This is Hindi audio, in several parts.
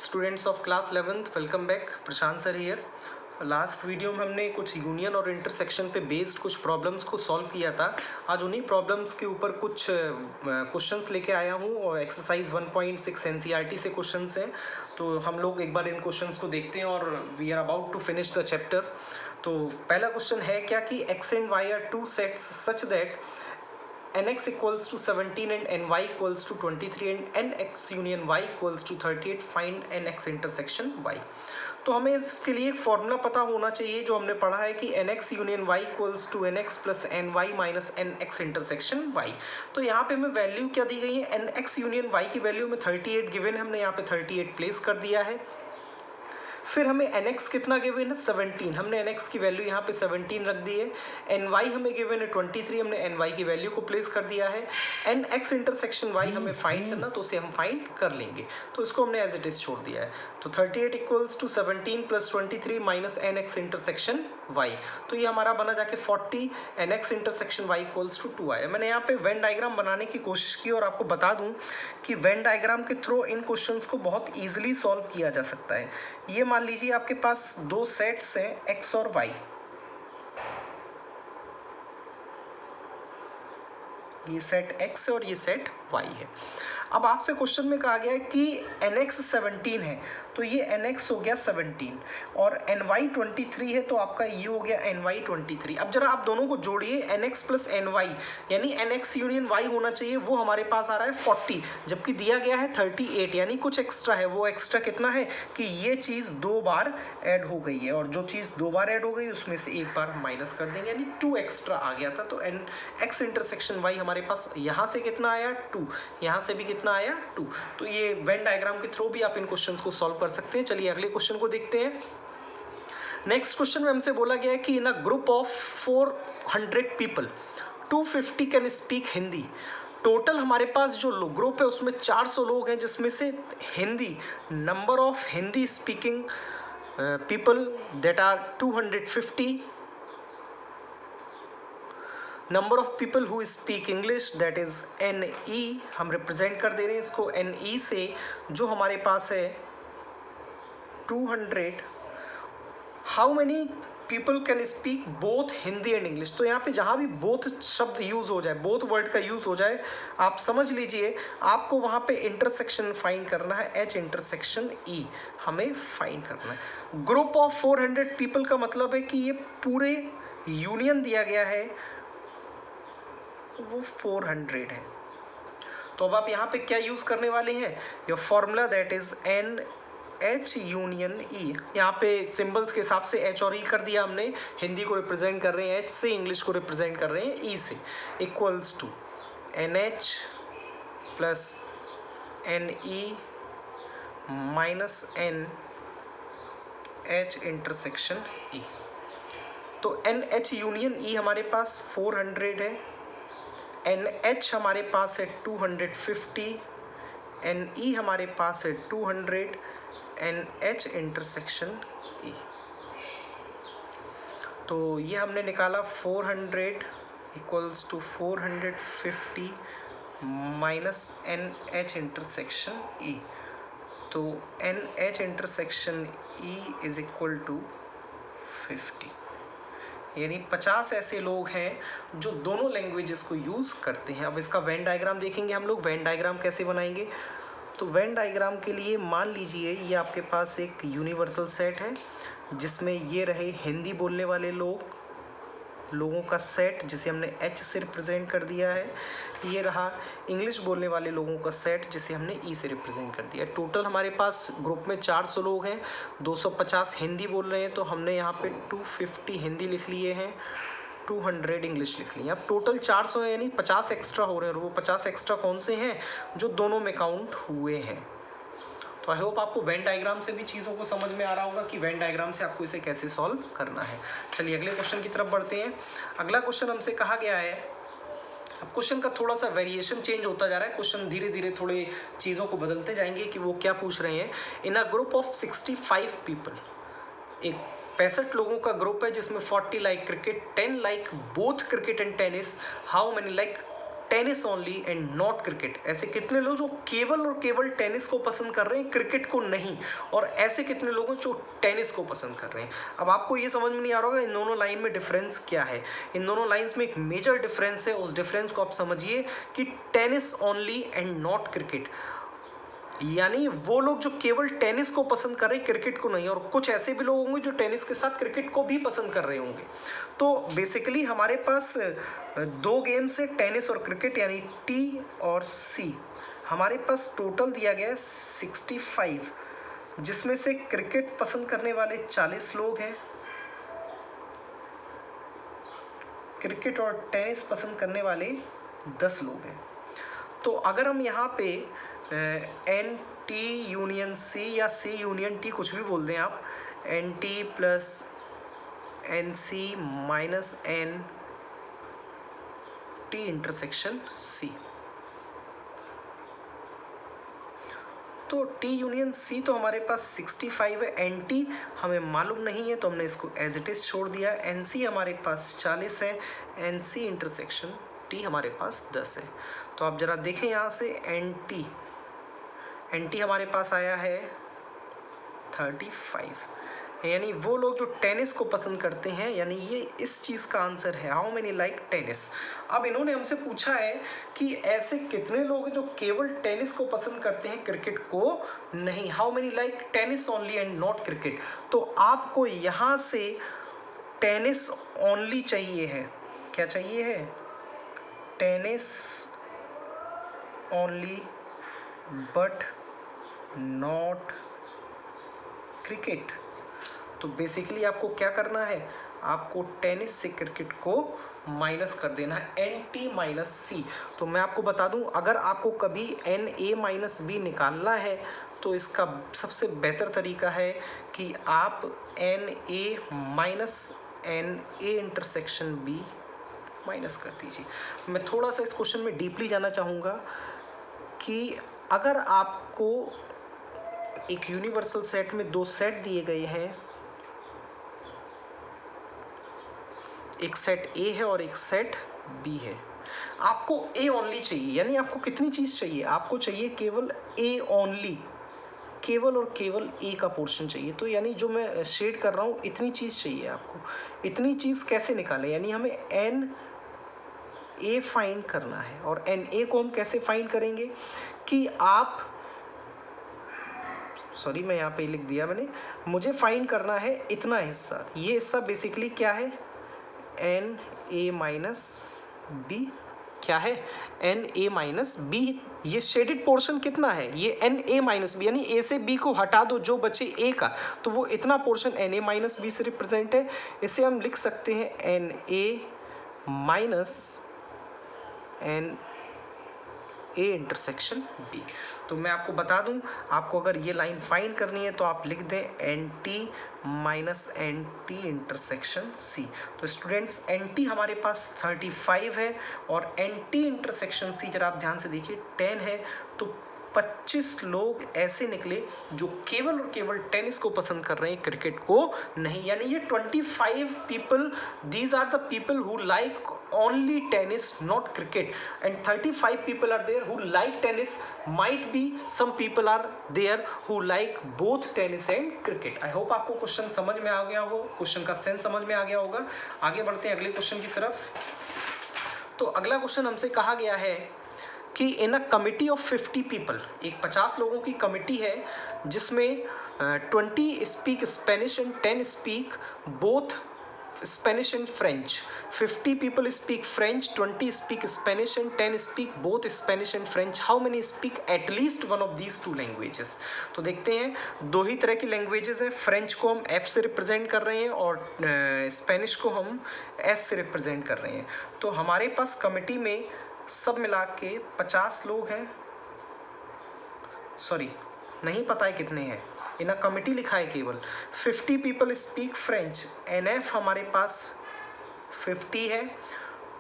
Students of class 11th welcome back. Prashant sir here. Last video में हमने कुछ यूनियन और इंटरसेक्शन पे बेस्ड कुछ प्रॉब्लम्स को सॉल्व किया था। आज उन्हीं प्रॉब्लम्स के ऊपर कुछ क्वेश्चंस लेके आया हूँ और एक्सरसाइज 1.6 एनसीईआरटी से क्वेश्चंस हैं। तो हम लोग एक बार इन क्वेश्चंस को देखते हैं और we are about to finish the chapter. तो पहला क्वेश्चन है क्या कि x and y are two sets such that nx equals to 17 and ny equals to 23 and nx union y equals to 38. Find nx intersection y। तो हमें इसके लिए एक फॉर्मूला पता होना चाहिए जो हमने पढ़ा है कि nx union y equals to nx plus ny minus nx intersection y। तो यहाँ पे हमें वैल्यू क्या दी गई है, nx यूनियन y की वैल्यू में 38 गिवन है, हमने यहाँ पे 38 प्लेस कर दिया है। फिर हमें nx कितना गिवन है 17, हमने nx की वैल्यू यहाँ पे 17 रख दी है। ny हमें गिवन है 23, हमने ny की वैल्यू को प्लेस कर दिया है। nx इंटरसेक्शन y हमें फाइंड करना, तो उसे हम फाइंड कर लेंगे, तो इसको हमने एज इट इज छोड़ दिया है। तो 38 equals to 17 plus 23 minus nx intersection y, तो ये हमारा बना जाके 40। nx intersection y equals to 2 आया। मैंने यहाँ पे वेन डायग्राम बनाने की कोशिश की और आपको बता दूं कि वेन डायग्राम के थ्रू इन क्वेश्चंस को बहुत ईजिली सॉल्व किया जा सकता है। ये मान लीजिए आपके पास दो सेट्स हैं x और y, ये सेट x है और ये सेट y है। अब आपसे क्वेश्चन में कहा गया है कि nx 17 है, तो ये nx हो गया 17 और ny 23 है, तो आपका ये हो गया ny 23। अब जरा आप दोनों को जोड़िए, nx प्लस ny यानी nx यूनियन y होना चाहिए, वो हमारे पास आ रहा है 40, जबकि दिया गया है 38, यानी कुछ एक्स्ट्रा है। वो एक्स्ट्रा कितना है कि ये चीज़ दो बार ऐड हो गई है और जो चीज़ दो बार ऐड हो गई उसमें से एक बार माइनस कर देंगे, यानी 2 एक्स्ट्रा आ गया था। तो x इंटरसेक्शन y हमारे पास यहाँ से कितना आया 2, यहाँ से भी कितना आया 2। तो ये वेन डायग्राम के थ्रू भी आप इन क्वेश्चंस को सॉल्व कर सकते हैं। चलिए अगले क्वेश्चन को देखते हैं। नेक्स्ट क्वेश्चन में हमसे बोला गया है कि in a group of 400 people 250 can speak Hindi. Total हमारे पास जो ग्रुप है उसमें 400 लोग हैं, जिसमें से Hindi number of Hindi speaking people that are 250, number of people who speak English that is NE, हम रिप्रेजेंट कर दे रहे हैं इसको NE से, जो हमारे पास है 200। How many people can speak both Hindi and English. तो यहाँ पे जहाँ भी बोथ शब्द यूज़ हो जाए, बोथ वर्ड का यूज़ हो जाए, आप समझ लीजिए आपको वहाँ पे इंटरसेक्शन फाइंड करना है, H इंटरसेक्शन E हमें फाइंड करना है। ग्रुप ऑफ 400 पीपल का मतलब है कि ये पूरे यूनियन दिया गया है, वो 400 है। तो अब आप यहाँ पे क्या यूज़ करने वाले हैं, your formula that is NH union E। यहाँ पे सिंबल्स के हिसाब से H और E कर दिया हमने, हिंदी को रिप्रेजेंट कर रहे हैं H से, इंग्लिश को रिप्रेजेंट कर रहे हैं E से, equals to NH plus NE minus NH intersection E। तो NH यूनियन E हमारे पास 400 है, NH हमारे पास है 250, NE हमारे पास है 200, NH इंटरसेक्शन E। तो ये हमने निकाला 400 equals to 450 minus NH intersection E। तो NH intersection E is equal to 50, यानी 50 ऐसे लोग हैं जो दोनों लैंग्वेजेस को यूज़ करते हैं। अब इसका वेन डायग्राम देखेंगे हम लोग। वेन डायग्राम कैसे बनाएंगे, तो वेन डायग्राम के लिए मान लीजिए ये आपके पास एक यूनिवर्सल सेट है, जिसमें ये रहे हिंदी बोलने वाले लोगों का सेट, जिसे हमने H से रिप्रेजेंट कर दिया है। ये रहा इंग्लिश बोलने वाले लोगों का सेट, जिसे हमने E से रिप्रेजेंट कर दिया। टोटल हमारे पास ग्रुप में 400 लोग हैं, 250 हिंदी बोल रहे हैं, तो हमने यहाँ पे 250 हिंदी लिख लिए हैं, 200 इंग्लिश लिख लिए। अब टोटल 400 है, यानी 50 एक्स्ट्रा हो रहे हैं, और वो 50 एक्स्ट्रा कौन से हैं, जो दोनों में काउंट हुए हैं। तो आई होप आपको वेन डायग्राम से भी चीज़ों को समझ में आ रहा होगा कि वेन डायग्राम से आपको इसे कैसे सॉल्व करना है। चलिए अगले क्वेश्चन की तरफ बढ़ते हैं। अगला क्वेश्चन हमसे कहा गया है, अब क्वेश्चन का थोड़ा सा वेरिएशन चेंज होता जा रहा है, क्वेश्चन धीरे धीरे थोड़े चीज़ों को बदलते जाएंगे कि वो क्या पूछ रहे हैं। इन अ ग्रुप ऑफ 65 पीपल, एक 65 लोगों का ग्रुप है जिसमें 40 like cricket, 10 like both cricket and tennis, how many like tennis only and not cricket, ऐसे कितने लोग जो केवल और केवल टेनिस को पसंद कर रहे हैं, क्रिकेट को नहीं, और ऐसे कितने लोग हैं जो टेनिस को पसंद कर रहे हैं। अब आपको ये समझ में नहीं आ रहा होगा इन दोनों लाइन में डिफरेंस क्या है। इन दोनों लाइंस में एक मेजर डिफरेंस है, उस डिफरेंस को आप समझिए कि tennis only and not cricket, यानी वो लोग जो केवल टेनिस को पसंद कर रहे हैं, क्रिकेट को नहीं, और कुछ ऐसे भी लोग होंगे जो टेनिस के साथ क्रिकेट को भी पसंद कर रहे होंगे। तो बेसिकली हमारे पास दो गेम्स है, टेनिस और क्रिकेट, यानी टी और सी। हमारे पास टोटल दिया गया है 65, जिसमें से क्रिकेट पसंद करने वाले 40 लोग हैं, क्रिकेट और टेनिस पसंद करने वाले 10 लोग हैं। तो अगर हम यहाँ पे एन टी यूनियन सी या सी यूनियन टी, कुछ भी बोल दें आप, n T plus n C minus n T intersection C, तो टी यूनियन सी तो हमारे पास 65 है, एन टी हमें मालूम नहीं है तो हमने इसको एज इट इज छोड़ दिया, एन सी हमारे पास 40 है, एन सी इंटरसेक्शन टी हमारे पास 10 है। तो आप जरा देखें यहाँ से एन टी हमारे पास आया है 35, यानी वो लोग जो टेनिस को पसंद करते हैं, यानी ये इस चीज़ का आंसर है, हाउ मेनी लाइक टेनिस। अब इन्होंने हमसे पूछा है कि ऐसे कितने लोग हैं जो केवल टेनिस को पसंद करते हैं, क्रिकेट को नहीं, how many like tennis only and not cricket. तो आपको यहाँ से टेनिस ओनली चाहिए है, क्या चाहिए है, tennis only but not cricket. तो बेसिकली आपको क्या करना है, आपको टेनिस से क्रिकेट को माइनस कर देना है, एन टी माइनस सी। तो मैं आपको बता दूं, अगर आपको कभी एन ए माइनस बी निकालना है तो इसका सबसे बेहतर तरीका है कि आप n A minus n A intersection B minus कर दीजिए। मैं थोड़ा सा इस क्वेश्चन में डीपली जाना चाहूँगा कि अगर आपको एक यूनिवर्सल सेट में दो सेट दिए गए हैं, एक सेट ए है और एक सेट बी है, आपको ए ओनली चाहिए, यानी आपको कितनी चीज़ चाहिए, आपको चाहिए केवल ए ओनली, केवल और केवल ए का पोर्शन चाहिए। तो यानी जो मैं शेड कर रहा हूँ, इतनी चीज़ चाहिए आपको। इतनी चीज़ कैसे निकालें, यानी हमें एन ए फाइंड करना है, और एन ए को हम कैसे फाइंड करेंगे कि आप, सॉरी मैं यहाँ पे लिख दिया मैंने, मुझे फाइंड करना है इतना हिस्सा, ये हिस्सा बेसिकली क्या है, एन ए माइनस बी, क्या है, एन ए माइनस बी। ये शेडेड पोर्शन कितना है, ये एन ए माइनस बी, यानी ए से बी को हटा दो, जो बचे ए का, तो वो इतना portion n A minus B से रिप्रेजेंट है। इसे हम लिख सकते हैं n A minus n A intersection B. तो मैं आपको बता दूं, आपको अगर ये लाइन फाइंड करनी है तो आप लिख दें n T minus n T intersection C. तो स्टूडेंट्स एन टी हमारे पास 35 है और एन टी इंटरसेक्शन सी जरा आप ध्यान से देखिए 10 है। तो 25 लोग ऐसे निकले जो केवल और केवल टेनिस को पसंद कर रहे हैं, क्रिकेट को नहीं। यानी ये 25 people, these are the people who like only tennis not cricket, and 35 people are there who like tennis, might be some people are there who like both tennis and cricket. I hope आपको क्वेश्चन समझ में आ गया हो, क्वेश्चन का सेंस समझ में आ गया होगा। आगे बढ़ते हैं अगले क्वेश्चन की तरफ। तो अगला क्वेश्चन हमसे कहा गया है कि in a committee of 50 people, एक 50 लोगों की कमिटी है जिसमें 20 speak Spanish and 10 speak both Spanish and French. 50 people speak French, 20 speak Spanish and 10 speak both Spanish and French. How many speak at least one of these two languages? तो देखते हैं, दो ही तरह की लैंग्वेजेस हैं। फ्रेंच को हम F से रिप्रेजेंट कर रहे हैं और स्पेनिश को हम S से रिप्रेजेंट कर रहे हैं। तो हमारे पास कमिटी में सब मिला के 50 लोग हैं, सॉरी नहीं पता है कितने हैं, इन अ कमिटी लिखा है केवल। 50 पीपल स्पीक फ्रेंच, NF हमारे पास 50 है।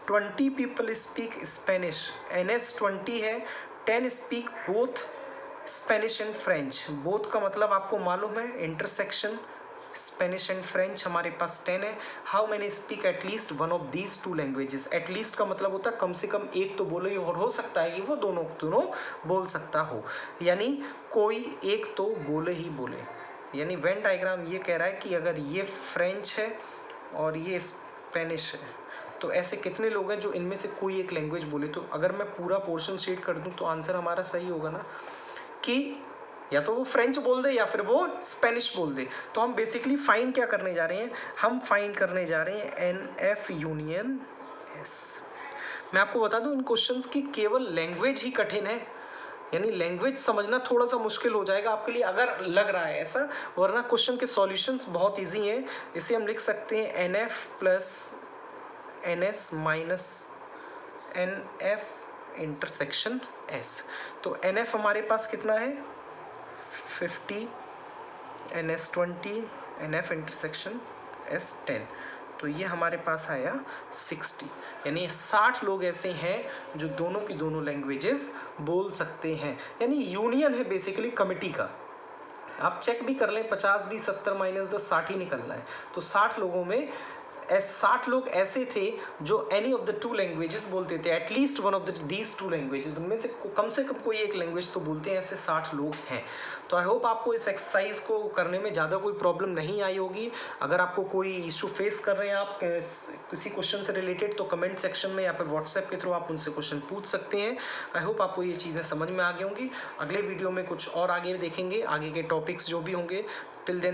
20 पीपल स्पीक स्पेनिश, NS 20 है। 10 speak both Spanish and French. Both का मतलब आपको मालूम है इंटरसेक्शन स्पेनिश एंड फ्रेंच हमारे पास 10 है। How many speak at least one of these two languages, at least का मतलब होता है कम से कम एक तो बोले, और हो सकता है कि वो दोनों बोल सकता हो, यानी कोई एक तो बोले ही बोले। यानी वेन डायग्राम ये कह रहा है कि अगर ये फ्रेंच है और ये स्पेनिश है तो ऐसे कितने लोग हैं जो इनमें से कोई एक लैंग्वेज बोले। तो अगर मैं पूरा पोर्शन शेड कर दूं तो आंसर हमारा सही होगा ना, कि या तो वो फ्रेंच बोल दे या फिर वो स्पेनिश बोल दे। तो हम बेसिकली फाइंड क्या करने जा रहे हैं, हम फाइंड करने जा रहे हैं NF यूनियन S। मैं आपको बता दूं इन क्वेश्चंस की केवल लैंग्वेज ही कठिन है, यानी लैंग्वेज समझना थोड़ा सा मुश्किल हो जाएगा आपके लिए अगर लग रहा है ऐसा, वरना क्वेश्चन के सॉल्यूशंस बहुत इजी हैं। इसे हम लिख सकते हैं NF plus NS minus NF intersection S। तो NF हमारे पास कितना है 50, NS 20, NF इंटरसेक्शन S 10, तो ये हमारे पास आया 60। यानी 60 लोग ऐसे हैं जो दोनों की दोनों लैंग्वेजेस बोल सकते हैं, यानी यूनियन है बेसिकली कमिटी का। आप चेक भी कर लें 50, 20, 70 माइनस 10, 60 ही निकलना है। तो 60 लोगों में 60 लोग ऐसे थे जो any of the two languages बोलते थे, at least one of these two languages, उनमें से कम कोई एक लैंग्वेज तो बोलते हैं, ऐसे 60 लोग हैं। तो आई होप आपको इस एक्सरसाइज को करने में ज़्यादा कोई प्रॉब्लम नहीं आई होगी। अगर आपको कोई इशू फेस कर रहे हैं आप किसी क्वेश्चन से रिलेटेड, तो कमेंट सेक्शन में या फिर व्हाट्सएप के थ्रू आप उनसे क्वेश्चन पूछ सकते हैं। आई होप आपको ये चीज़ें समझ में आ गई होंगी। अगले वीडियो में कुछ और आगे देखेंगे, आगे के टॉपिक्स जो भी होंगे। Till then